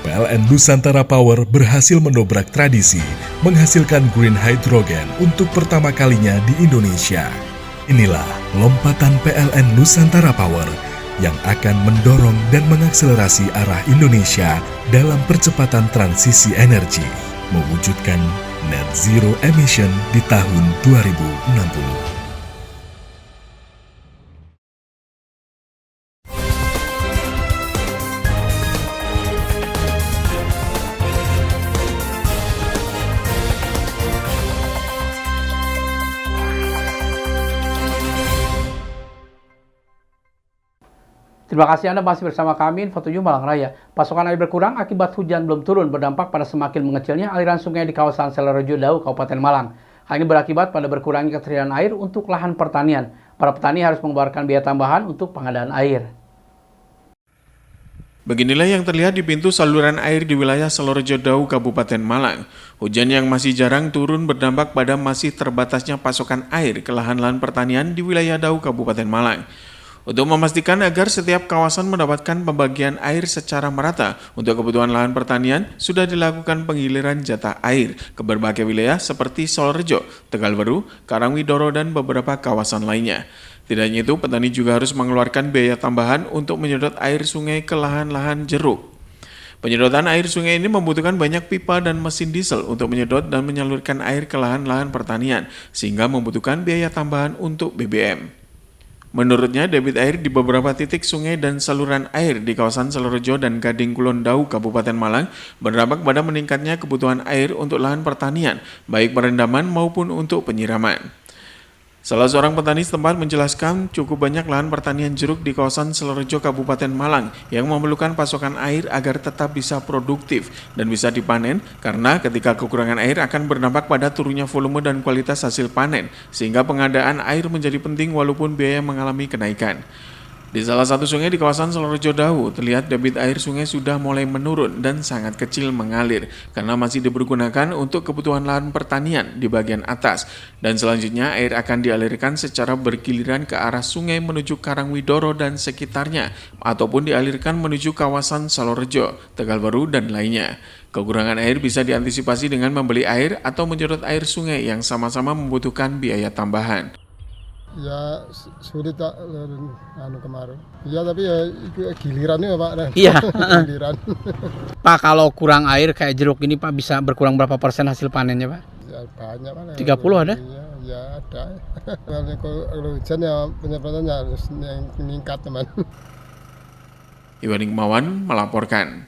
PLN Nusantara Power berhasil mendobrak tradisi menghasilkan green hydrogen untuk pertama kalinya di Indonesia. Inilah lompatan PLN Nusantara Power yang akan mendorong dan mengakselerasi arah Indonesia dalam percepatan transisi energi, mewujudkan net zero emission di tahun 2060. Terima kasih Anda masih bersama kami, Info 7 Malang Raya. Pasokan air berkurang akibat hujan belum turun berdampak pada semakin mengecilnya aliran sungai di kawasan Selarejo Dau, Kabupaten Malang. Hal ini berakibat pada berkurangnya ketersediaan air untuk lahan pertanian. Para petani harus mengeluarkan biaya tambahan untuk pengadaan air. Beginilah yang terlihat di pintu saluran air di wilayah Selarejo Dau, Kabupaten Malang. Hujan yang masih jarang turun berdampak pada masih terbatasnya pasokan air ke lahan-lahan pertanian di wilayah Dau, Kabupaten Malang. Untuk memastikan agar setiap kawasan mendapatkan pembagian air secara merata untuk kebutuhan lahan pertanian, sudah dilakukan pengiliran jatah air ke berbagai wilayah seperti Selarejo, Tegalwaru, Karangwidoro, dan beberapa kawasan lainnya. Tidak hanya itu, petani juga harus mengeluarkan biaya tambahan untuk menyedot air sungai ke lahan-lahan jeruk. Penyedotan air sungai ini membutuhkan banyak pipa dan mesin diesel untuk menyedot dan menyalurkan air ke lahan-lahan pertanian, sehingga membutuhkan biaya tambahan untuk BBM. Menurutnya, debit air di beberapa titik sungai dan saluran air di kawasan Selarejo dan Gading Kulon Dau, Kabupaten Malang berdampak pada meningkatnya kebutuhan air untuk lahan pertanian, baik perendaman maupun untuk penyiraman. Salah seorang petani setempat menjelaskan cukup banyak lahan pertanian jeruk di kawasan Selarejo, Kabupaten Malang yang memerlukan pasokan air agar tetap bisa produktif dan bisa dipanen karena ketika kekurangan air akan berdampak pada turunnya volume dan kualitas hasil panen sehingga pengadaan air menjadi penting walaupun biaya mengalami kenaikan. Di salah satu sungai di kawasan Selarejo Dau, terlihat debit air sungai sudah mulai menurun dan sangat kecil mengalir karena masih dipergunakan untuk kebutuhan lahan pertanian di bagian atas. Dan selanjutnya air akan dialirkan secara bergiliran ke arah sungai menuju Karangwidoro dan sekitarnya ataupun dialirkan menuju kawasan Selarejo, Tegalwaru, dan lainnya. Kekurangan air bisa diantisipasi dengan membeli air atau menyedot air sungai yang sama-sama membutuhkan biaya tambahan. Ya sulit Pak kemarin. Ya tapi ya itu gilirannya Pak. Iya. Giliran. Pak, kalau kurang air kayak jeruk ini Pak bisa berkurang berapa persen hasil panennya Pak? Ya banyak Pak. 30 ada? Ya ada. Kalau hujan ya penyedotannya harus meningkat teman. Iwan Hikmawan melaporkan.